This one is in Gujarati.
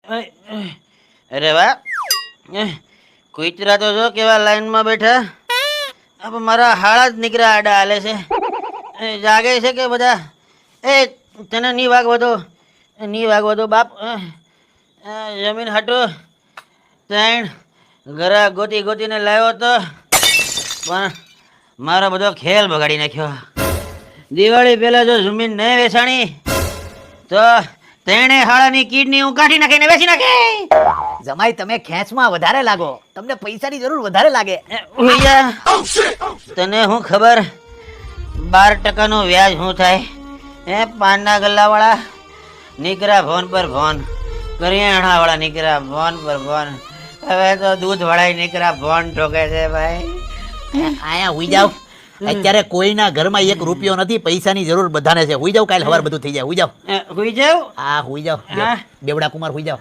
અરે વાહ, કુતરા તો જો કેવા લાઈનમાં બેઠા. હવે મારા હાડા જ નીકળ્યા આડા હાલે છે. જાગે છે કે બધા? એ તને ની વાગવો દો બાપ. જમીન હટો. ત્રણ ઘરા ગોતી ગોતીને લાવ્યો તો પણ મારો બધો ખેલ બગાડી નાખ્યો. દિવાળી પહેલા જો જમીન નહીં વેચાણી તો તેણે હાડાની કિડની હું કાઢી નાખીને વેચી નાખે. જમાઈ તમે ખેંચમાં વધારે લાગો, તમને પૈસાની જરૂર વધારે લાગે. તને હું ખબર 12% વ્યાજ શું થાય? પાનના ગલ્લા વાળા નીકળ્યા ફોન પર ફોન, કરિયાણા વાળા નીકળ્યા ફોન પર ફોન, હવે તો દૂધ વાળા નીકળ્યા ફોન ઠોકે છે ભાઈ. આયા હુઈ જાવ. અત્યારે કોઈના ઘરમાં 1 રૂપિયો નથી, પૈસાની જરૂર બધાને છે. હુઈ જાવ, કાલે સવાર બધું થઈ જાય. હુઈ જાવ. હુઈ જાવ. હા હુઈ જાવ. બેવડા કુમાર હુઈ જાવ.